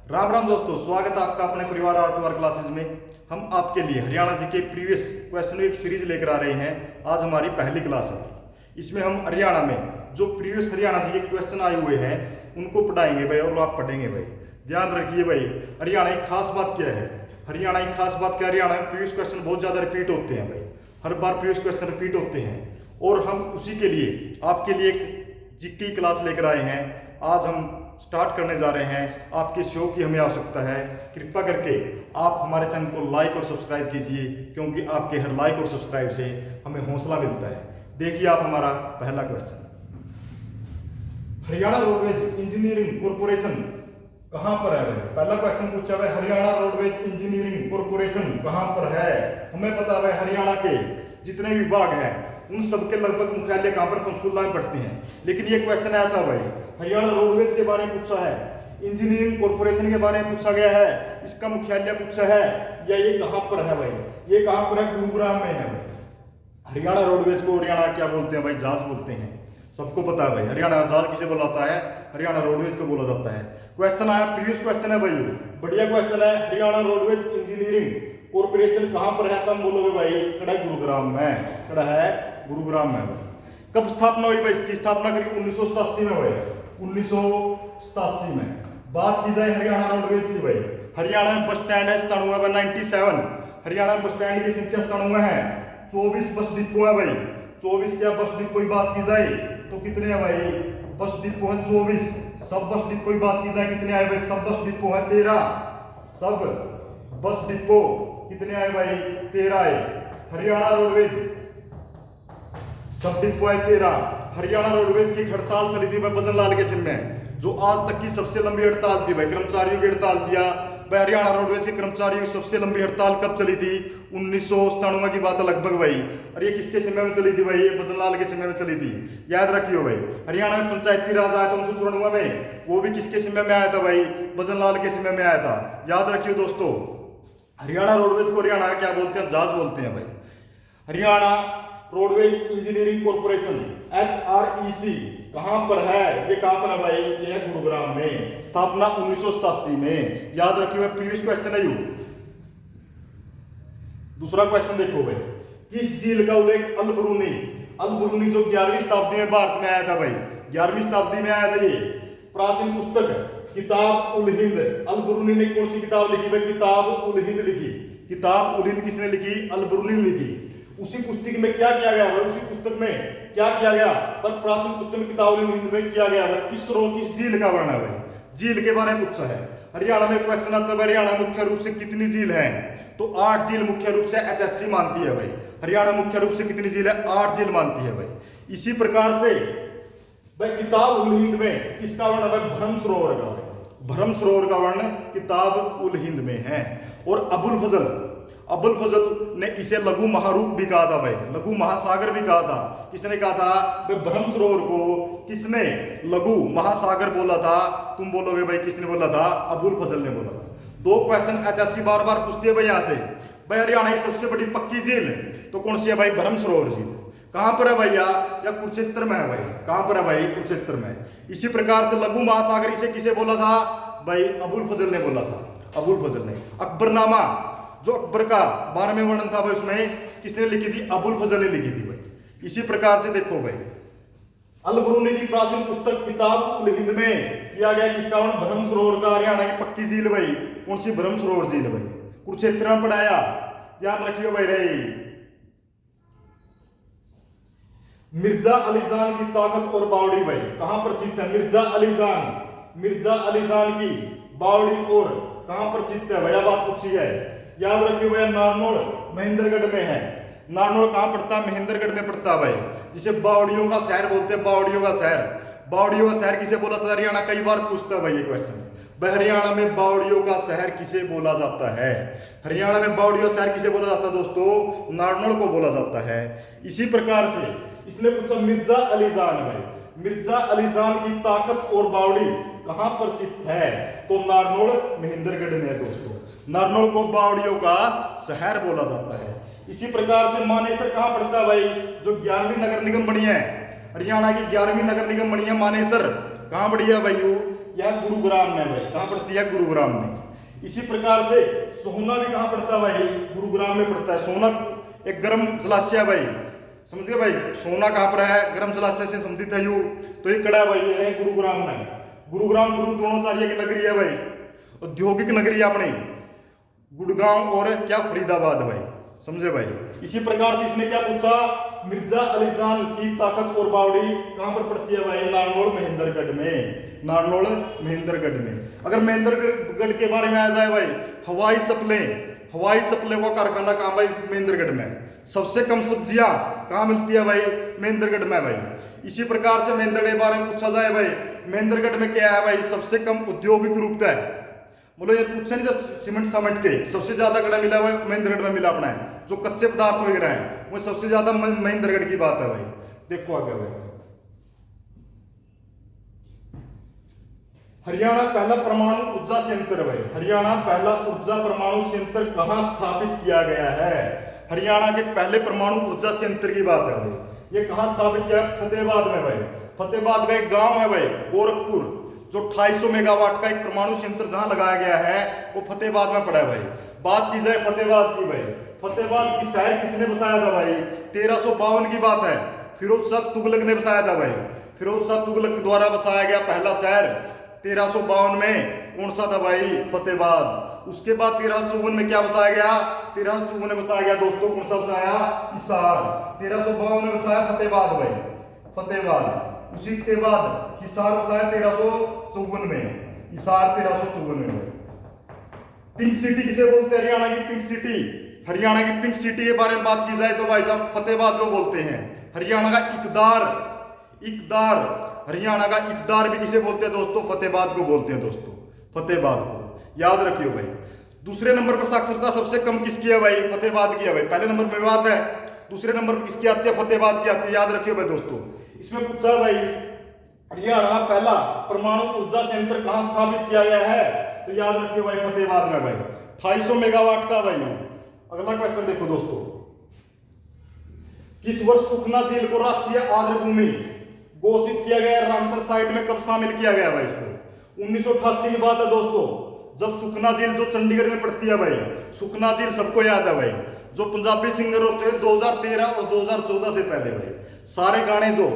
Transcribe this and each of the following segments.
राम राम दोस्तों, स्वागत है आपका अपने परिवार आर क्लासेज में। हम आपके लिए हरियाणा जी के प्रीवियस क्वेश्चन की एक सीरीज लेकर आ रहे हैं। आज हमारी पहली क्लास है। इसमें हम हरियाणा में जो प्रीवियस हरियाणा जी के क्वेश्चन आए हुए हैं उनको पढ़ाएंगे भाई, और आप पढ़ेंगे भाई। ध्यान रखिए भाई, हरियाणा की खास बात क्या है? हरियाणा की खास बात क्या? हरियाणा में प्रीवियस क्वेश्चन बहुत ज़्यादा रिपीट होते हैं भाई, हर बार प्रीवियस क्वेश्चन रिपीट होते हैं। और हम उसी के लिए आपके लिए एक जीके की क्लास लेकर आए हैं। आज हम स्टार्ट करने जा रहे हैं। आपके शो की हमें आवश्यकता है। कृपया करके आप हमारे चैनल को लाइक और सब्सक्राइब कीजिए, क्योंकि आपके हर लाइक और सब्सक्राइब से हमें हौसला मिलता है। देखिए आप हमारा पहला question, Haryana roadways engineering corporation कहां पर है? पहला क्वेश्चन पूछा है, हरियाणा रोडवेज इंजीनियरिंग कॉरपोरेशन कहां पर है? हमें पता है हरियाणा के जितने विभाग हैं उन सबके लगभग मुख्यालय कहां पर? पंचकुला में पड़ते हैं। लेकिन ये क्वेश्चन ऐसा भाई, हरियाणा रोडवेज के बारे में पूछा है, इंजीनियरिंग कॉरपोरेशन के बारे में पूछा गया है, इसका मुख्यालय पूछा है, या ये कहां पर है भाई? ये कहां पर है? गुरुग्राम में है भाई। हरियाणा रोडवेज को हरियाणा क्या बोलते हैं भाई? जहाज बोलते हैं। सबको पता है भाई, हरियाणा जहाज किसे बोला जाता है? हरियाणा रोडवेज को बोला जाता है। क्वेश्चन आया, प्रीवियस क्वेश्चन है भाई, बढ़िया क्वेश्चन है। हरियाणा रोडवेज इंजीनियरिंग कॉरपोरेशन कहां पर है? तुम बोलोगे भाई कड़ा है गुरुग्राम में, कड़ा है गुरुग्राम में भाई। कब स्थापना हुई भाई? इसकी स्थापना करी 1987 में भाई, 1987 में। बात की जाए हरियाणा रोडवेज की भाई, हरियाणा में बस स्टैंड है 97। हरियाणा में बस स्टैंड की संख्या 97 है। 24 बस डिपो है भाई, 24 क्या बस डिपो की बात की जाए तो कितने हैं भाई? बस डिपो है 24। सब बस डिपो की बात की जाए कितने आए भाई? सब बस डिपो है 13। सब बस डिपो कितने आए भाई? 13 आए। हरियाणा रोडवेज सब डिपो है 13। हरियाणा रोडवेज की हड़ताल चली थी भाई बजनलाल के समय में, जो आज तक की सबसे लंबी हड़ताल थी भाई, कर्मचारियों की हड़ताल किया भाई। हरियाणा रोडवेज के कर्मचारियों की सबसे लंबी हड़ताल कब चली थी? 1997 की बात है लगभग भाई। और ये किसके समय में चली थी भाई? ये बजनलाल के समय में चली थी। याद रखियो भाई, हरियाणा में पंचायती राज आया था 1994 में, वो भी किसके समय में आया था भाई? बजनलाल के समय में आया था। याद रखियो दोस्तों, हरियाणा रोडवेज को हरियाणा क्या बोलते हैं? जहाज बोलते हैं भाई। Haryana roadways engineering corporation HREC कहां पर है? ये कहां पर है भाई? ये है गुरुग्राम में। स्थापना 1987 में। याद रखिए, प्रीवियस क्वेश्चन है यू। दूसरा क्वेश्चन देखो भाई, किस झील का उल्लेख अल-बरूनी जो 11वीं शताब्दी में भारत में आया था भाई, 11वीं शताब्दी में आया था। ये प्राचीन पुस्तक किताब उल हिंद, अल-बरूनी ने कौन सी किताब लिखी भाई? किताब उल हिंद लिखी। किताब उल हिंद किसने लिखी? अल-बरूनी ने लिखी। उसी पुस्तक में क्या किया गया भाई? उसी पुस्तक में क्या किया गया? पर प्राचीन पुस्तक में किताब उल हिंद में किया गया भाई, किस झील का वर्णन है भाई? झील के बारे में पूछा है। हरियाणा में क्वेश्चन आता है, हरियाणा मुख्य रूप से कितनी झील है? तो 8 झील मुख्य रूप से HSC मानती है भाई। हरियाणा मुख्य रूप से कितनी झील है? 8 झील मानती है भाई। इसी प्रकार से भाई किताब उल हिंद में किसका वर्णन है? भ्रम सरोवर का। भ्रम सरोवर का वर्णन किताब उल हिंद में है। और अबुल फजल ने इसे लघु महारूप भी कहा था भाई, लघु महासागर भी कहा था। किसने कहा था भाई? भ्रम सरोवर को किसने लघु महासागर बोला था? तुम बोलोगे भाई किसने बोला था? अबुल फजल ने बोला था। 2 क्वेश्चन HSC बार बार पूछती है भाई यहां से। भाई हरियाणा की सबसे बड़ी पक्की झील तो कौन सी है भाई? भ्रम सरोवर झील। कहां पर है भैया? या कुरुक्षेत्र में है भाई। कहां पर है भाई? कुरुक्षेत्र में। इसी प्रकार से लघु महासागर इसे किसे बोला था भाई? अबुल फजल ने बोला था, अबुल फजल ने। अकबरनामा जो अकबर का 12वें वर्णन था भाई, उसमें किसने लिखी थी? अबुल फजल ने लिखी थी भाई। इसी प्रकार से देखो भाई, अल-बरूनी की प्राचीन पुस्तक किताब उल हिंद में किया गया किसका वर्णन? भ्रम सरोवर का। हरियाणा की पक्की झील भाई कौन सी? भ्रम सरोवर झील भाई। कुरुक्षेत्र में पढ़ाया, ध्यान रखियो भाई रे। मिर्जा अली जान की ताकत और बावड़ी भाई कहां प्रसिद्ध है? मिर्जा अली जान की बावड़ी और कहां प्रसिद्ध है भैया? बात पूछी है। याद रखियो भैया, नारनौल महेंद्रगढ़ में है। नारनौल कहां पड़ता है? महेंद्रगढ़ में पड़ता है भाई, जिसे बावड़ियों का शहर बोलते हैं। बावड़ियों का शहर, बावड़ियों का शहर किसे बोला था? हरियाणा कई बार पूछता है भाई ये क्वेश्चन भाई। हरियाणा में बावड़ियों का शहर किसे बोला जाता है? हरियाणा में बावड़ियों का शहर किसे बोला जाता है दोस्तों? नारनौल को बोला जाता है। इसी प्रकार से इसने पूछा मिर्जा अली जान भाई, मिर्जा अली जान की ताकत और बावड़ी कहां प्रसिद्ध है? तो नारनौल महेंद्रगढ़ में है दोस्तों। नारनौल को बावड़ियों का शहर बोला जाता है। इसी प्रकार से मानेसर कहां पड़ता है भाई? जो 11वीं नगर निगम बनी है, हरियाणा की 11वीं नगर निगम बनी है मानेसर। कहां बड़ी है भाई? यह गुरुग्राम में भाई, कहाँ पड़ती है? गुरुग्राम में। इसी प्रकार से सोना भी कहाँ पड़ता है भाई? गुरुग्राम में पड़ता है। सोना एक गर्म जलाशय है भाई, समझ गए भाई। सोना कहाँ पर है? गर्म जलाशय से संबंधित है यू। तो ये कड़ा भाई, ये है गुरुग्राम में। गुरुग्राम गुरु द्रोणाचार्य की नगरी है भाई, औद्योगिक नगरी है अपनी। गुड़गांव और क्या फरीदाबाद भाई, समझे भाई। इसी प्रकार से इसने क्या पूछा? मिर्जा अली जान की ताकत और बावड़ी कहां पर पड़ती है भाई? नारनौल महेंद्रगढ़ में। नारनौल महेंद्रगढ़ में। अगर महेंद्रगढ़ के बारे में आ जाए भाई, हवाई चप्पलें का कारखाना कहां भाई? महेंद्रगढ़ में। सबसे कम सब्जियां कहां मिलती है भाई? महेंद्रगढ़ में भाई। इसी प्रकार से महेंद्रगढ़ के बारे में पूछा जाए भाई, महेंद्रगढ़ में क्या है भाई? सबसे कम औद्योगिक रूप है। बोलो ये पूछे नहीं, जो सीमेंट सामेंट के सबसे ज्यादा कड़ा मिला हुआ महेंद्रगढ़ में मिला अपना है। जो कच्चे पदार्थ वगैरह हैं वो सबसे ज्यादा महेंद्रगढ़ की बात है भाई। देखो आगे भाई, हरियाणा पहला परमाणु ऊर्जा संयंत्र भाई। हरियाणा पहला ऊर्जा परमाणु संयंत्र कहां स्थापित किया गया है? हरियाणा के पहले परमाणु ऊर्जा संयंत्र की बात है भाई। ये कहां स्थापित किया? फतेहाबाद में भाई। फतेहाबाद का एक गांव है भाई गोरखपुर, जो 250 मेगावाट का एक परमाणु संयंत्र जहां लगाया गया है वो फतेहाबाद में पड़ा है भाई। बात की जाए फतेहाबाद की भाई, फतेहाबाद की शहर किसने बसाया था भाई? 1352 की बात है, फिरोज शाह तुगलक ने बसाया था भाई। फिरोज शाह तुगलक द्वारा बसाया गया पहला शहर 1352 में कौन सा था भाई? फतेहाबाद। उसके बाद 1354 में क्या बसाया गया? 1354 में बसाया गया दोस्तों, कौन सा बसाया? हिसार। 1352 में बसाया फतेहाबाद भाई, फतेहाबाद। उसी के बाद हिसार बसाया 1354 में, हिसार 1354 में भाई। पिंक सिटी किसे बोलते हैं? हरियाणा की पिंक सिटी। हरियाणा की पिंक सिटी के बारे में बात की जाए तो भाई साहब फतेहाबाद को बोलते हैं। हरियाणा का इकदार, हरियाणा का इकदार भी किसे बोलते हैं दोस्तों? फतेहाबाद को बोलते हैं दोस्तों, फतेहाबाद को। याद रखियो भाई। दूसरे नंबर पर साक्षरता सबसे कम किसकी है भाई? फतेहाबाद की है भाई। पहले नंबर पर मेवात है, दूसरे नंबर पर किसकी आती है? फतेहाबाद की आती है। याद रखियो भाई दोस्तों। इसमें पूछा भाई, हरियाणा पहला परमाणु ऊर्जा संयंत्र कहां स्थापित किया गया है? तो याद रखियो भाई फतेहाबाद में भाई। 250 मेगावाट का भाई। अगला क्वेश्चन देखो दोस्तों, किस वर्ष सुखना झील को राष्ट्रीय आर्द्र भूमि घोषित किया गया? रामसर साइट में कब शामिल किया गया भाई इसको? 1988 की बात है दोस्तों, जब सुखना झील जो चंडीगढ़ में पड़ती है भाई। सुखना झील सबको याद है भाई, जो पंजाबी सिंगर होते हैं 2013 और 2014 से पहले भाई। सारे गाने जो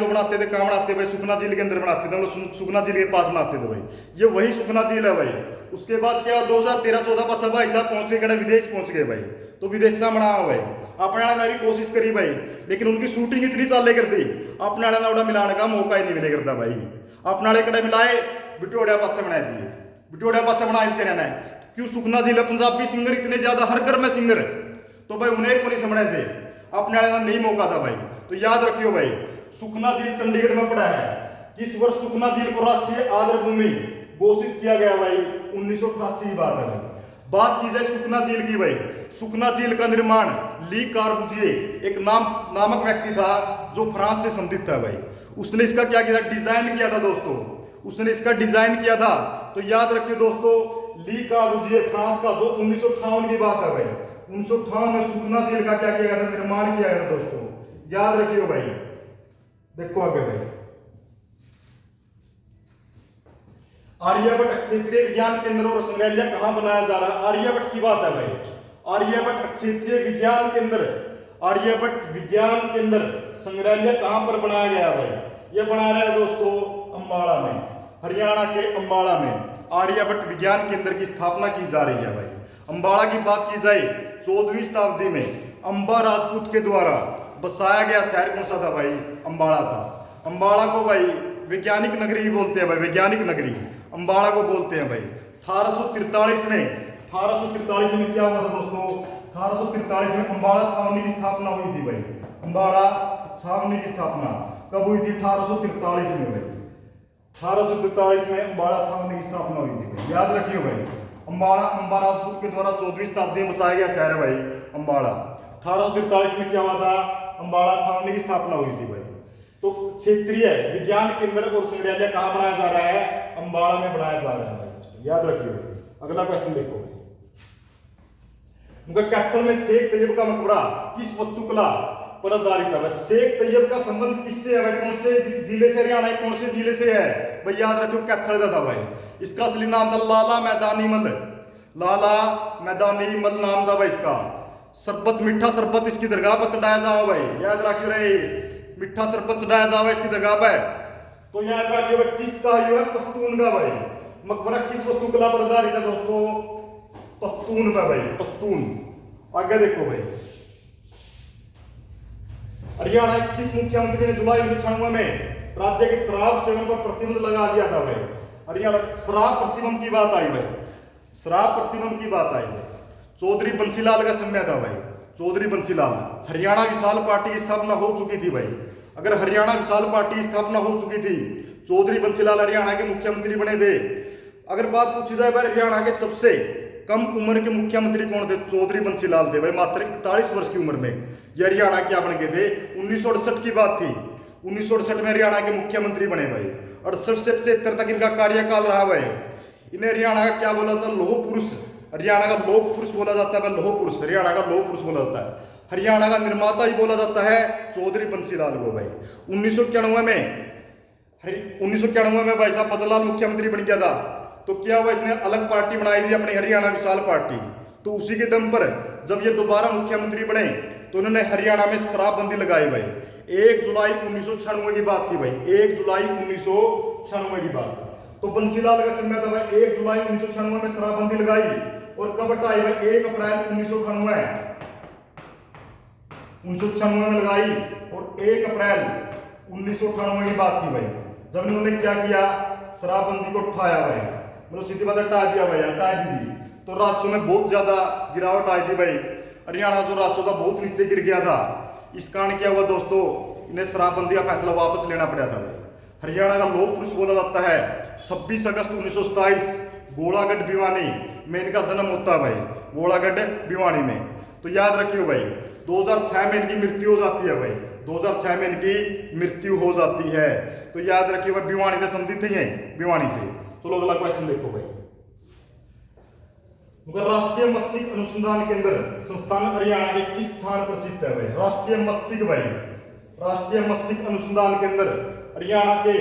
बनाते थे कहाँ बनाते भाई? सुखना झील के अंदर बनाते थे, मतलब सुखना झील के पास बनाते थे भाई। ये वही सुखना झील है भाई। उसके बाद क्या 2013-14 पाछा भाई साहब पहुंच गए, विदेश पहुंच गए भाई। तो विदेश से बना भाई अपने वाले ने भी कोशिश करी भाई, लेकिन उनकी शूटिंग इतनी साले कर दी अपने वाले ने मिलाने का मौका ही नहीं मिले करता भाई। अपने वाले कड़े मिलाए बिटोड़िया पाछा बना दिए, बिटोड़िया पाछा बनाए से रहना है। क्यों? सुखना झील पंजाबी सिंगर इतने ज्यादा, हर घर में सिंगर, तो भाई उन्हें को नहीं समझे थे, अपने वाले का नहीं मौका था भाई। तो याद रखियो भाई, सुखना झील चंडीगढ़ में पड़ा है। किस वर्ष सुखना झील को राष्ट्रीय आर्द्र भूमि घोषित किया गया भाई? 1988 की बात है भाई। बात की जाए सुखना झील की भाई, सुखना झील का निर्माण ली कार्बुजिए एक नामक व्यक्ति था, जो फ्रांस से संबंधित था भाई। उसने इसका क्या किया? डिजाइन किया था दोस्तों, उसने इसका डिजाइन किया था। तो याद रखिए दोस्तों, ली कार्बुजिए फ्रांस का, जो 1958 की बात है भाई। 1958 में सुखना झील का क्या किया गया था? निर्माण किया गया था दोस्तों। याद रखियो भाई। देखो आगे भाई, आर्यभट्ट क्षेत्रीय विज्ञान केंद्र और संग्रहालय कहां बनाया जा रहा है? आर्यभट्ट की बात है भाई। आर्यभट्ट क्षेत्रीय विज्ञान केंद्र, आर्यभट्ट विज्ञान केंद्र संग्रहालय कहां पर बनाया गया भाई? यह बना रहा है दोस्तों अंबाला में, हरियाणा के अंबाला में आर्यभट्ट विज्ञान केंद्र की स्थापना की जा रही है भाई। अंबाला की बात की जाए 14वीं शताब्दी में अंबा राजपूत के द्वारा बसाया गया शहर कौन सा था भाई? अंबाला था। अंबाला को भाई वैज्ञानिक नगरी बोलते हैं भाई, वैज्ञानिक नगरी अंबाला को बोलते हैं भाई। 1843 में क्या हुआ था दोस्तों? 1843 में अंबाला छावनी की स्थापना हुई थी भाई। अंबाला छावनी की स्थापना कब हुई थी? 1843 में भाई। 1843 में अंबाला छावनी की स्थापना हुई थी भाई। याद रखियो भाई, अंबाला अंबा राजपूत के द्वारा 14वीं शताब्दी में बसाया गया शहर है भाई अंबाला। 1843 में क्या हुआ था? अंबाला छावनी की स्थापना हुई थी भाई। तो क्षेत्रीय विज्ञान केंद्र और संग्रहालय कहां बनाया जा रहा है? अंबाला में बनाया जा रहा है भाई। याद रखिए भाई। अगला क्वेश्चन देखो भाई, कैपिटल में शेख तैयब का मकबरा किस वस्तुकला परतदारी था भाई। शेख तैयब का संबंध किससे है भाई? कौन से जिले से हरियाणा कौन से जिले से है भाई? याद रखो कैथल का था भाई। इसका असली नाम था लाला मैदानी मल, लाला मैदानी मल नाम था भाई इसका। शरबत मीठा शरबत इसकी दरगाह पर चढ़ाया जाओ भाई, याद रखियो रे, मीठा शरबत चढ़ाया जाओ इसकी दरगाह पर। तो याद रखियो भाई किसका ये है? पश्तून का भाई। मकबरा किस वस्तुकला पर आधारित है दोस्तों? पश्तून का भाई, पश्तून। आगे देखो भाई, हरियाणा के किस मुख्यमंत्री ने जुलाई 1996 में राज्य के शराब सेवन पर प्रतिबंध लगा दिया था भाई? हरियाणा शराब प्रतिबंध की बात आई भाई, शराब प्रतिबंध की बात आई भाई। चौधरी बंसीलाल का समय था भाई, चौधरी बंसीलाल। हरियाणा विशाल पार्टी की स्थापना हो चुकी थी भाई। अगर हरियाणा विशाल पार्टी की स्थापना हो चुकी थी, चौधरी बंसीलाल हरियाणा के मुख्यमंत्री बने थे। अगर बात पूछी जाए भाई हरियाणा के सबसे कम उम्र के मुख्यमंत्री कौन थे? चौधरी बंसीलाल थे भाई, मात्र 41 वर्ष की उम्र में ये हरियाणा क्या बन गए थे। 1968 की बात थी, 1968 में हरियाणा के मुख्यमंत्री बने भाई। 68 से 75 तक इनका कार्यकाल रहा भाई। इन्हें हरियाणा का क्या बोला था? लौह पुरुष, हरियाणा का लौह पुरुष बोला जाता है। लौह पुरुष, हरियाणा का लौह पुरुष बोला जाता है। हरियाणा का निर्माता ही बोला जाता है चौधरी बंसीलाल को भाई। 1991 में भाई साहब बजलाल मुख्यमंत्री बन गया था। तो क्या हुआ? इसने अलग पार्टी बनाई थी अपनी, हरियाणा विशाल पार्टी। तो उसी के दम पर जब ये दोबारा मुख्यमंत्री बने तो उन्होंने हरियाणा में शराबबंदी लगाई भाई। 1 जुलाई 1996 की बात थी भाई, 1 जुलाई 1996 की बात। तो बंसीलाल का समय था भाई 1 जुलाई 1996 में शराबबंदी लगाई। और कब हटाई भाई? 1 अप्रैल 1996 में लगाई। और 1 अप्रैल 1998 की बात थी भाई, जब इन्होंने क्या किया? शराबबंदी को उठाया भाई, मतलब सीधी बात हटा दिया भाई, हटा दी। तो राजस्व में बहुत ज्यादा गिरावट आई थी भाई। हरियाणा जो राजस्व था बहुत नीचे गिर गया था। इस कारण क्या हुआ दोस्तों? इन्हें शराबबंदी का फैसला वापस लेना पड़ा था भाई। हरियाणा का लौह पुरुष बोला जाता है। 26 अगस्त 1927 गोलागढ़ भिवानी में इनका जन्म होता है भाई, गोलागढ़ भिवानी में। तो याद रखियो भाई 2006 में इनकी मृत्यु हो जाती है भाई, 2006 में इनकी मृत्यु हो जाती है। तो याद रखिए भाई भिवानी से संबंधित ही है, भिवानी से। चलो अगला क्वेश्चन देखो भाई। राष्ट्रीय मस्तिष्क अनुसंधान केंद्र संस्थान हरियाणा के किस स्थान पर स्थित है भाई? राष्ट्रीय मस्तिष्क भाई, राष्ट्रीय मस्तिष्क अनुसंधान केंद्र हरियाणा के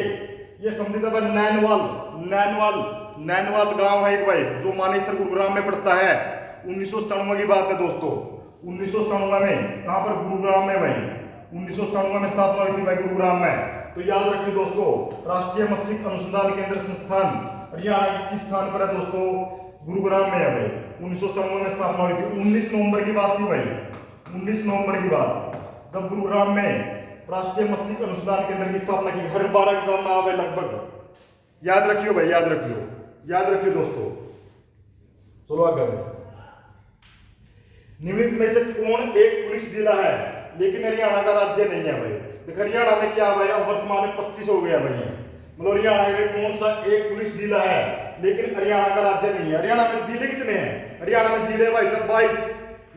ये संबंधित है भाई नैनवाल, नैनवाल, नैनवाल गांव है एक भाई जो मानेसर गुरुग्राम में पड़ता है। 1997 की बात है दोस्तों, 1997 में कहां पर? गुरुग्राम में भाई। 1997 में स्थापना हुई थी भाई गुरुग्राम में। तो याद रखिए दोस्तों राष्ट्रीय मस्तिष्क अनुसंधान केंद्र संस्थान हरियाणा के किस स्थान पर है दोस्तों? गुरुग्राम में है भाई। 1997 में स्थापना हुई थी। 19 नवंबर की बात थी भाई, 19 नवंबर की बात, जब गुरुग्राम में राष्ट्रीय मस्तिष्क अनुसंधान केंद्र की स्थापना की। हर 12 एग्जाम में आवे लगभग। याद रखियो भाई, याद रखियो, याद रखियो दोस्तों। चलो आगे भाई। निम्नलिखित में से कौन एक पुलिस जिला है लेकिन हरियाणा का राज्य नहीं है भाई? देखो हरियाणा में क्या भाई अब वर्तमान में 25 हो गया भाई। मतलब हरियाणा में कौन सा एक पुलिस जिला है लेकिन हरियाणा का राज्य नहीं है? हरियाणा में जिले कितने हैं? हरियाणा में जिले भाई साहब 22,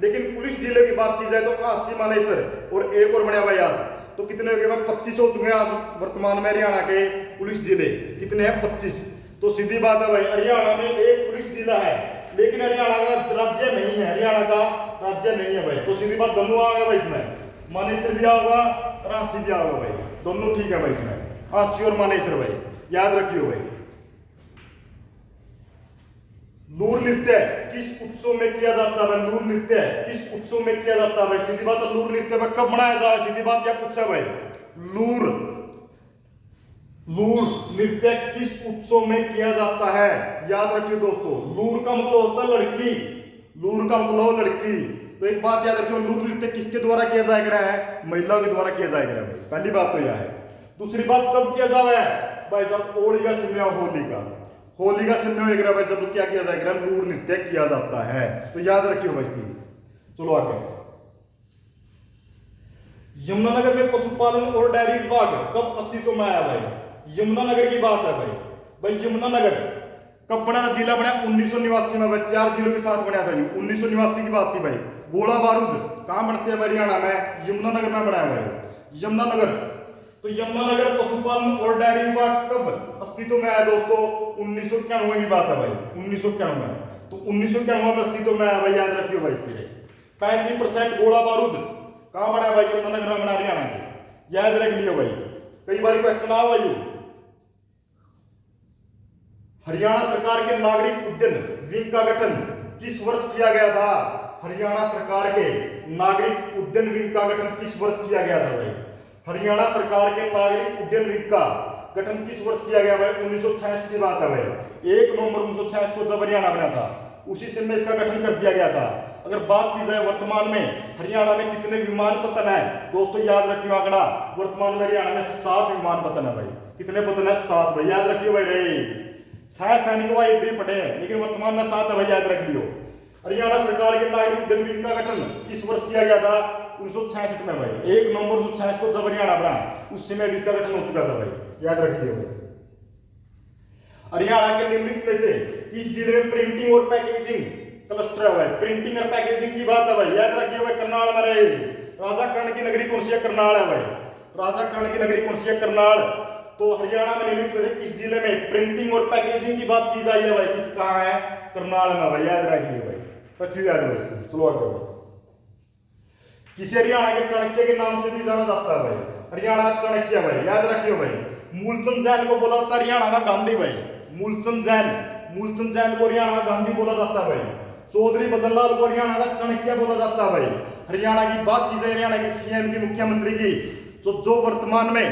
लेकिन पुलिस जिले की बात की जाए तो 80 मानेसर और एक और बना भाई आज। तो कितने हो गए भाई? 25 हो चुके हैं आज वर्तमान में हरियाणा के पुलिस जिले। कितने हैं? 25। तो सीधी बात है भाई हरियाणा में एक पुलिस जिला है लेकिन हरियाणा का राज्य नहीं है, हरियाणा का राज्य नहीं है भाई। तो सीधी बात दोनों आ गया भाई इसमें, मानेसर भी होगा और 80 भी होगा भाई, दोनों ठीक है भाई इसमें, 80 और मानेसर भाई। याद रखियो भाई। लूर नृत्य किस उत्सव में किया जाता है? लूर नृत्य किस उत्सव में किया जाता है भाई? सीधी बात है लूर नृत्य में कब मनाया जाए? सीधी बात क्या पूछा भाई? लूर, लूर नृत्य किस उत्सव में किया जाता है? याद रखिए दोस्तों लूर का मतलब होता है लड़की, लूर का मतलब लड़की। तो एक बात याद रखिए लूर नृत्य किसके द्वारा किया जाएगा है? महिलाओं के द्वारा किया जाएगा भाई। पहली बात तो यह है। दूसरी बात कब किया जाए भाई साहब? होली का समय, होली का, होली का समय होगा भाई जब क्या किया जाएगा? लूर नृत्य किया जाता है। तो याद रखिए भाई। चलो आगे। यमुनानगर में पशुपालन और डेयरी विभाग कब अस्तित्व में आया भाई? यमुनानगर की बात है भाई। भाई यमुनानगर कब बना? जिला बना 1989 में भाई, 4 जिलों के साथ बनाया था। 1989 की बात थी भाई। गोला बारूद कहां बनते हैं? हरियाणा में यमुनानगर में बनाया भाई, यमुनानगर। तो यमुनानगर पशुपालन और डेयरी विभाग कब अस्तित्व में आया दोस्तों? 1991 की बात है भाई, 1991। तो 1991 में अस्तित्व में आया भाई, याद रखियो भाई। 35% गोला बारूद कहाँ बना है भाई? यमुनानगर में बना हरियाणा के, याद रख लियो भाई, कई बार क्वेश्चन आओ भाई। हरियाणा सरकार के नागरिक उड्डयन विंग का गठन किस वर्ष किया गया था? हरियाणा सरकार के नागरिक उड्डयन विंग का गठन किस वर्ष किया गया था भाई? हरियाणा सरकार के नागरिक उड्डयन विंग का गठन किस वर्ष किया गया भाई? 1966 की बात है भाई। 1 नवंबर 1966 को जब हरियाणा बना था उसी समय में इसका गठन कर दिया गया था। अगर बात की जाए वर्तमान में हरियाणा में कितने विमान पतन है दोस्तों, याद रखियो आंकड़ा, वर्तमान में हरियाणा में 7 विमान पतन है भाई। कितने पतन है? 7 भाई, याद रखियो भाई रे। 6 सैनिक वाई अड्डे पड़े हैं लेकिन वर्तमान में 7 है भाई, याद रख लियो। हरियाणा सरकार के नागरिक उड्डयन विंग का गठन किस वर्ष किया गया था? 1966 में भाई। 1 नवंबर 1966 को जब हरियाणा बना उस समय भी इसका गठन हो चुका था भाई, याद रखिए भाई। हरियाणा के निम्नलिखित में से किस जिले में प्रिंटिंग और पैकेजिंग क्लस्टर है भाई? प्रिंटिंग और पैकेजिंग की बात है भाई, याद रखिए भाई। करनाल में रहे, राजा कर्ण की नगरी कौन सी है? करनाल है भाई। राजा कर्ण की नगरी कौन सी है? करनाल। तो हरियाणा में निम्नलिखित में से किस जिले में प्रिंटिंग और पैकेजिंग की बात की जाए भाई? किस कहाँ है? करनाल में भाई, याद रखिए भाई, रखिए याद भाई। चलो आगे भाई। किसी हरियाणा के चाणक्य के नाम से भी जाना जाता है भाई? हरियाणा का चाणक्य भाई, याद रखियो भाई। मूलचंद जैन को बोला जाता है हरियाणा का गांधी भाई। मूलचंद जैन को हरियाणा का गांधी बोला जाता है भाई। चौधरी बदनलाल को हरियाणा का चाणक्य बोला जाता है भाई। हरियाणा की बात की जाए, हरियाणा के सीएम की, मुख्यमंत्री की, जो वर्तमान में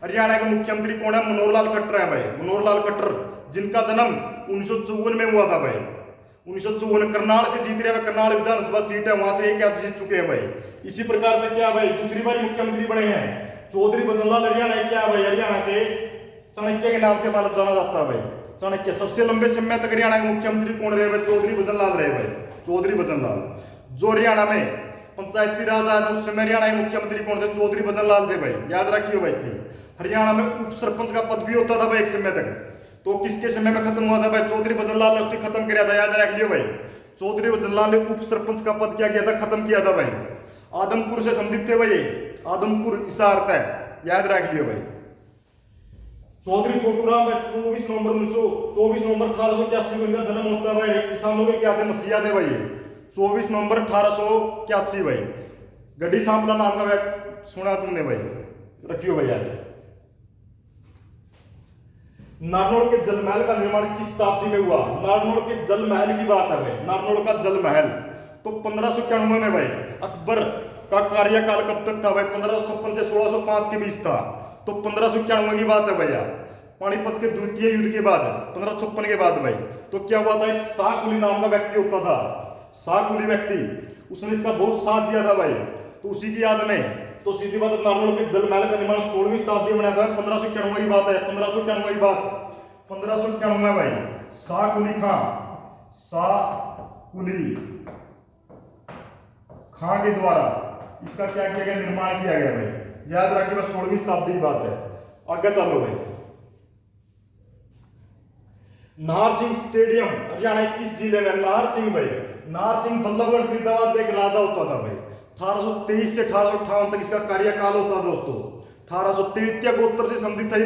हरियाणा के मुख्यमंत्री कौन है? मनोहर लाल खट्टर है भाई। मनोहर लाल खट्टर, जिनका जन्म 1954 में हुआ था भाई। 1954 करनाल से जीत रहे हैं, करनाल विधानसभा सीट है, वहां से क्या जीत चुके हैं भाई। इसी प्रकार से क्या भाई दूसरी बार मुख्यमंत्री बने हैं चौधरी बदनलाल। हरियाणा क्या भाई? हरियाणा के चाणक्य के नाम से माना जाना जाता है भाई। चाणक्य। सबसे लंबे समय तक हरियाणा के मुख्यमंत्री कौन रहे भाई? चौधरी बदनलाल रहे भाई, चौधरी बदनलाल। जो हरियाणा में पंचायती राज आया था उस समय हरियाणा के मुख्यमंत्री कौन थे? चौधरी बदनलाल थे भाई, याद रखियो भाई। हरियाणा में उप सरपंच का पद भी होता था भाई एक समय तक, तो किसके समय में खत्म हुआ था भाई? चौधरी बदनलाल ने उसको खत्म किया था, याद रख लियो भाई। चौधरी बदनलाल ने उप सरपंच का पद क्या किया था? खत्म किया था भाई। आदमपुर से संबंधित थे भाई, आदमपुर हिसार है, याद रख लियो भाई। चौधरी छोटूराम भाई 24 नवंबर 1881 को इनका जन्म होता है भाई। किसानों के क्या थे? मसीहा थे भाई। 24 नवंबर 1881 भाई। गड्डी सांपला नाम का सुना तुमने भाई, रखियो भाई याद। नारनौल के जल महल का निर्माण किस शताब्दी में हुआ? नारनौल के जल महल की बात है भाई। नारनौल का जल महल तो 1591 में भाई। अकबर का कार्यकाल कब तक था भाई? 1556 से 1605 के बीच था, तो 1591 की बात है भैया। पानीपत के द्वितीय युद्ध के बाद 1556 के बाद भाई। तो क्या हुआ था? एक शाहकुली नाम का व्यक्ति होता था, शाहकुली व्यक्ति, उसने इसका बहुत साथ दिया था भाई। तो उसी की याद में तो सीधी बात नारनौल के जल महल का निर्माण 16वीं शताब्दी में बना था। 1591 की बात है, 1591 की बात, 1591 भाई। शाहकुली खां के द्वारा इसका क्या किया गया? निर्माण किया गया भाई, याद रखिए। 16वीं शताब्दी की बात है। आगे चलो भाई। नाहर सिंह स्टेडियम हरियाणा किस जिले में? नाहर सिंह भाई। नाहर सिंह बल्लभगढ़ फरीदाबाद एक राजा होता था भाई। 1823 से 1858 तक इसका कार्यकाल होता दोस्तों। 1823 गोत्र से संबंधित था,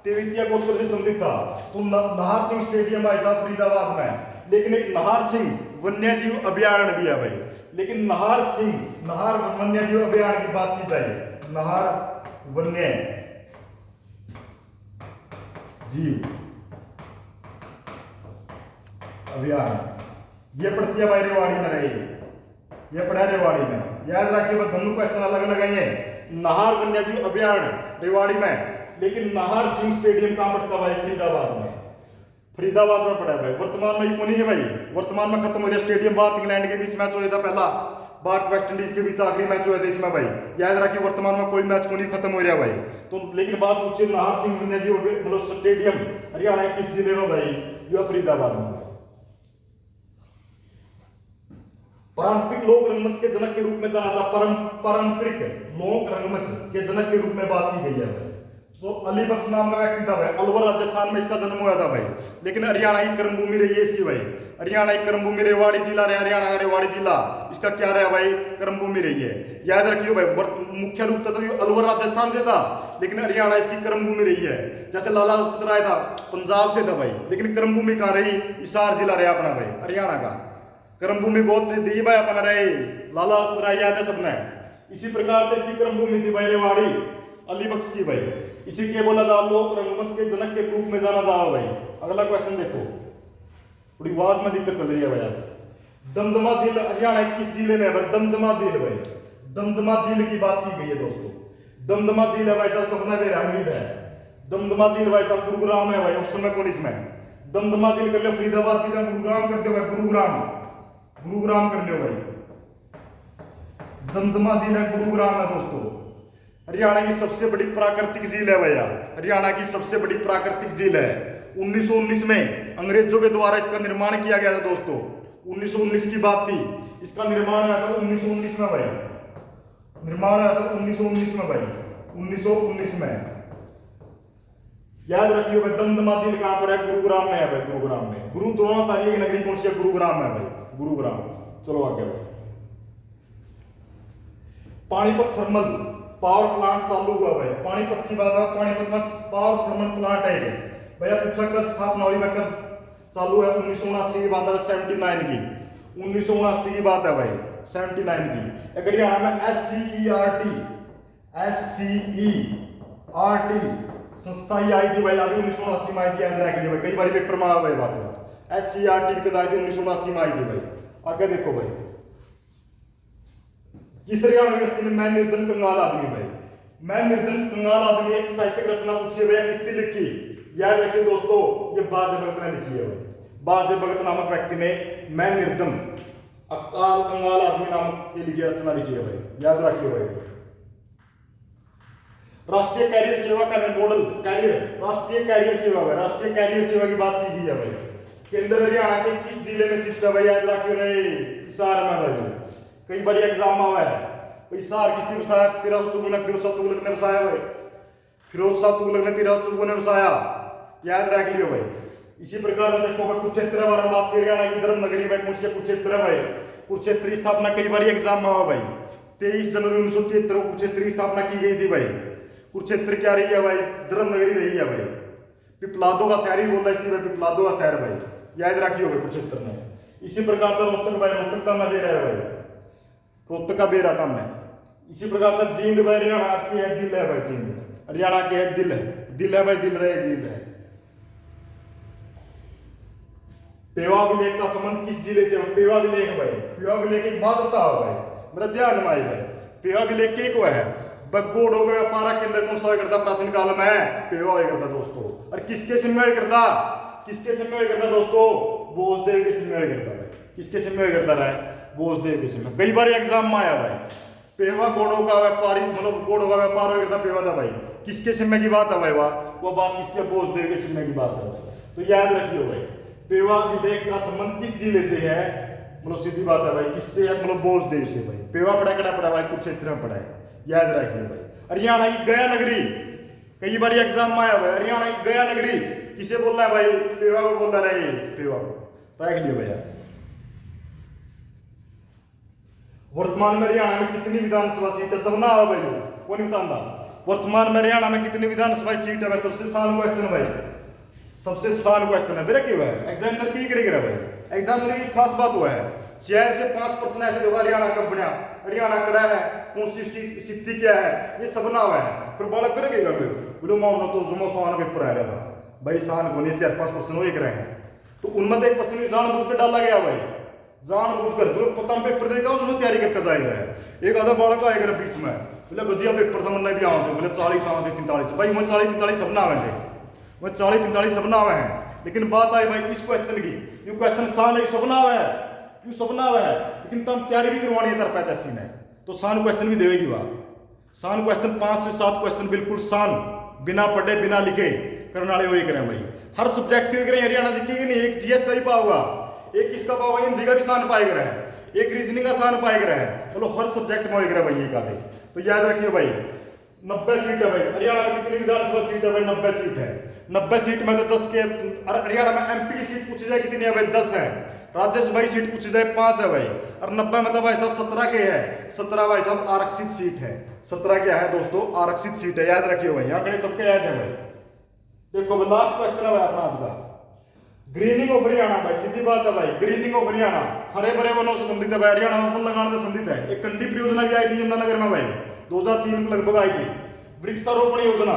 तेवितिया गोत्र से संबंधित था। तो नाहर सिंह स्टेडियम भाई साहब फरीदाबाद में। लेकिन एक नाहर सिंह वन्यजीव अभयारण्य भी है भाई। लेकिन नाहर वन्यजीव अभयारण्य की बात की जाए, नाहर वन्य जीव अभयारण्य ये पड़ती है भाई रेवाड़ी में रही, ये पड़ा रेवाड़ी में, याद रखिए। दोनों क्वेश्चन अलग अलग है। नाहर वन्यजीव अभयारण्य रेवाड़ी में, लेकिन नाहर सिंह स्टेडियम कहां पड़ता भाई? फरीदाबाद में। फरीदाबाद में पड़ा भाई। वर्तमान में कौन है भाई? वर्तमान में खत्म हो गया स्टेडियम। भारत इंग्लैंड के बीच मैच हुआ था पहला, भारत वेस्ट इंडीज के बीच आखिरी मैच हुआ था इसमें भाई, याद रखिए। वर्तमान में कोई मैच को नहीं खत्म हो रहा भाई। तो लेकिन बात पूछिए नाहर सिंह वन्यजीव मतलब स्टेडियम हरियाणा किस जिले में भाई? यह फरीदाबाद में। पारंपरिक लोक रंगमंच के जनक के रूप में जाना था, पारंपरिक लोक रंगमंच के जनक के रूप में बात की गई है भाई। तो अली बख्श नाम का व्यक्ति था भाई। अलवर राजस्थान में इसका जन्म हुआ था भाई। लेकिन हरियाणा की कर्मभूमि रही है इसकी भाई। हरियाणा की कर्मभूमि रेवाड़ी जिला रहा, हरियाणा का रेवाड़ी जिला इसका क्या रहा भाई? कर्मभूमि रही है, याद रखियो भाई। मुख्य रूप तो अलवर राजस्थान से था, लेकिन हरियाणा इसकी कर्मभूमि रही है। जैसे लाला लाजपत राय था पंजाब से था भाई, लेकिन कर्मभूमि कहाँ रही? हिसार जिला रहा अपना भाई, हरियाणा का कर्म भूमि बहुत दी भाई अपन रहे लाला याद है सबने। इसी प्रकार से इसकी कर्म भूमि थी भाई रेवाड़ी अली बख्श की भाई। इसी के बोला जा लोग रंगमंच के जनक के रूप में जाना जाओ भाई। अगला क्वेश्चन देखो, थोड़ी आवाज में दिक्कत चल रही है भाई आज। दमदमा झील हरियाणा किस जिले में है भाई? दमदमा झील भाई, दमदमा झील की बात की गई है दोस्तों। दमदमा झील है भाई साहब सपना मेरा उम्मीद है। दमदमा झील भाई साहब गुरुग्राम में भाई, ऑप्शन में कौन इसमें? दमदमा झील कर लो फरीदाबाद की जगह गुरुग्राम कर दो भाई, गुरुग्राम गुरुग्राम कर लो भाई। दमदमा झील है गुरुग्राम है दोस्तों। हरियाणा की सबसे बड़ी प्राकृतिक झील है भैया, हरियाणा की सबसे बड़ी प्राकृतिक झील है। 1919 में अंग्रेजों के द्वारा इसका निर्माण किया गया था दोस्तों। 1919 की बात थी, इसका निर्माण आया था 1919 में भाई, निर्माण आया था 1919 में भाई, 1919 में। याद रखिए भाई दमदमा झील कहां पर है? गुरुग्राम में है भाई, गुरुग्राम में। गुरु द्रोणाचार्य की नगरी कौन सी है? गुरुग्राम में भाई, गुरुग्राम। चलो आगे भाई। पानीपत थर्मल पावर प्लांट चालू हुआ भाई। पानीपत की बात है, पानीपत में पावर थर्मल प्लांट है भैया। पूछा कब स्थापना हुई, कब चालू है? 1979 की बात है, 79 की 1979 की बात है भाई, 79 की। अगर यहाँ में SCERT संस्था ही आई थी भाई, अभी 1979 में आई थी। याद रख लिया भाई, कई बार पेपर में आया भाई बात है। SCERT की आई थी 1979 में आई थी भाई। आगे देखो भाई, किस हरियाणा व्यक्ति ने मैं निर्धन कंगाल आदमी भाई, मैं निर्धन कंगाल आदमी एक साहित्यिक रचना पूछी भैया किसने लिखी? याद रखिए दोस्तों, ये बाजे भगत ने लिखी है भाई। बाजे भगत नामक व्यक्ति ने मैं निर्धन अकाल कंगाल आदमी नामक ये लिखी रचना लिखी है भाई, याद रखिए भाई। राष्ट्रीय कैरियर सेवा का मॉडल कैरियर, राष्ट्रीय कैरियर सेवा है, राष्ट्रीय कैरियर सेवा की बात की गई है भाई। केंद्र हरियाणा के किस जिले में स्थित है भाई? याद रखिए रे, हिसार में भाई। कई बार एग्जाम में हुआ है भाई। हिसार किसने बसाया? फिरोज शाह तुगलक ने बसाया भाई, फिरोज शाह तुगलक ने 1354 में बसाया। याद रख लियो भाई। इसी प्रकार से देखो भाई कुरुक्षेत्र बारे में बात करें, हरियाणा की धर्म नगरी भाई कुरुक्षेत्र भाई। कुरुक्षेत्र की स्थापना कई बार एग्जाम में हुआ भाई। 23 जनवरी 1973 को कुरुक्षेत्र की स्थापना की गई थी भाई। कुरुक्षेत्र क्या रही है भाई? धर्म नगरी रही है भाई। पिपलादों का शहर ही बोल रहा है, पिपलादों का शहर भाई, याद रखिए भाई कुरुक्षेत्र में। इसी प्रकार का रोहतक भाई, रोहतक का नदी है भाई, रोहतक का बेरा कम है। इसी प्रकार का जींद भाई हरियाणा की है, दिल है भाई, जींद हरियाणा की है, दिल है भाई, दिल रहे जींद है। पेवा विलेख का संबंध किस जिले से? पेवा विलेख भाई, पेवा विलेख एक बात बताओ भाई, मेरा ध्यान में आई भाई। पेवा विलेख के को है बगोड़ों का व्यापार केंद्र कौन सा करता? प्राचीन काल में पेवा हुआ करता दोस्तों। और किसके समय हुआ करता? किसके समय हुआ करता दोस्तों? बोसदेव के समय हुआ करता भाई। किसके समय हुआ करता रहा है? बोसदेव के समय। कई बार एग्जाम में आया भाई, पेवा घोड़ों का व्यापारी मतलब घोड़ों का व्यापार हो करता पेवा था भाई। किसके समय की बात है भाई? वो बात किसके? बोसदेव के समय की बात है भाई। तो याद रखियो भाई, पेवा विलेख का संबंध किस जिले से है? मतलब सीधी बात है भाई, किससे है? मतलब बोसदेव से भाई। पेवा पढ़ा कड़ा पड़ा भाई, कुरुक्षेत्र में पढ़ा है, याद रखिए भाई। हरियाणा की गया नगरी, कई बार एग्जाम में आया भाई। हरियाणा की गया नगरी किसे बोलना है भाई? पेवा को बोलना रहे, पेवा को रख लियो भैया। वर्तमान में हरियाणा में कितनी विधानसभा सीट है? सब ना आओ भाई, कौन बताना? वर्तमान में हरियाणा में कितनी विधानसभा सीट है भाई? सबसे आसान क्वेश्चन भाई, सबसे आसान क्वेश्चन है। मेरा क्यों है एग्जामिनर की करेगा भाई? एग्जामिनर की खास बात हुआ है 4 से 5% ऐसे देखो हरियाणा कब बना, हरियाणा कड़ा है, कौन सी स्थिति क्या है, ये सब ना हुआ है। फिर बालक करेगा बोलो मामला तो जुम्मा सोहाना पेपर आ रहा था भाई, सान बोने 4-5% हो एक रहे हैं, तो उनमें तो 1% जानबूझ कर डाला गया भाई, जानबूझकर जो पता पेपर देगा उन्होंने तैयारी करके जाएगा। एक आधा बालक आएगा बीच में बोले गजिया पेपर समझना भी आते बोले 40 आते 45 भाई, मैं 40-45 सब ना आवे थे, मैं 40-45 सब ना आवे हैं। लेकिन बात आई भाई इस क्वेश्चन की, ये क्वेश्चन सान है सब ना आवे है, यू सब ना आवे है, लेकिन तुम तैयारी भी करवानी है तरफ एचएससी ने, तो सान क्वेश्चन भी देगी वह। सान क्वेश्चन 5 से 7 क्वेश्चन बिल्कुल सान बिना पढ़े बिना लिखे करने वाले वही करें भाई। हर सब्जेक्ट के करें, हरियाणा जीके की नहीं, एक जीएस का ही पाओगा, एक किसका पाओगा, हिंदी का भी सान पाएगा है, एक रीजनिंग का सान पाएगा है, मतलब हर सब्जेक्ट में वही भाई एक आधे। तो याद रखिए भाई 90 सीट है भाई हरियाणा में, कितनी विधानसभा सीट है भाई? 90 सीट है। 90 सीट में तो 10 के हरियाणा में एमपी की सीट पूछी जाए कितनी है भाई? 10 है। राज्यसभा की सीट पूछी जाए 5 है भाई, और 90 में तो भाई साहब 17 के है, 17 भाई साहब आरक्षित सीट है, 17 क्या है दोस्तों? आरक्षित सीट है, याद रखिए भाई, यहाँ सबके याद है भाई। देखो लास्ट क्वेश्चन है भाई अपना आज का, ग्रीनिंग ऑफ हरियाणा भाई, सीधी बात है भाई, ग्रीनिंग ऑफ हरियाणा, हरे भरे वनों से संबंधित है भाई, हरियाणा में वन लगाने से संबंधित है। एक कंडी परियोजना भी आई थी यमुनानगर में भाई, 2003 को लगभग आई थी। वृक्षारोपण योजना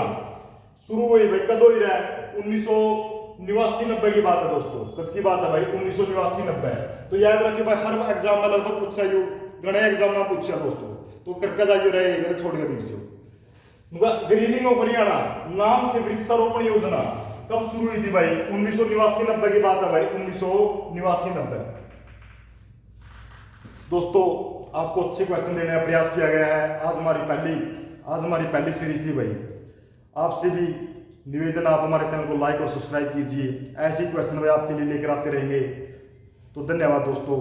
शुरू हुई भाई, कद हुई है 1989-90 की बात है दोस्तों, कद की बात है भाई 1989-90। तो याद रखिए भाई, हर एग्जाम में लगभग पूछा यू, गणे एग्जाम में पूछा दोस्तों, तो करके जाइए रहे, छोड़ के दीजिए। ग्रीनिंग ऑफ हरियाणा नाम से वृक्षारोपण योजना कब शुरू हुई थी भाई, 1989-90 की बात है भाई, 1989-90। दोस्तों आपको अच्छे क्वेश्चन देने का प्रयास किया गया है। आज हमारी पहली सीरीज थी भाई। आपसे भी निवेदन, आप हमारे चैनल को लाइक और सब्सक्राइब कीजिए, ऐसे ही क्वेश्चन भाई आपके लिए लेकर आते रहेंगे। तो धन्यवाद दोस्तों।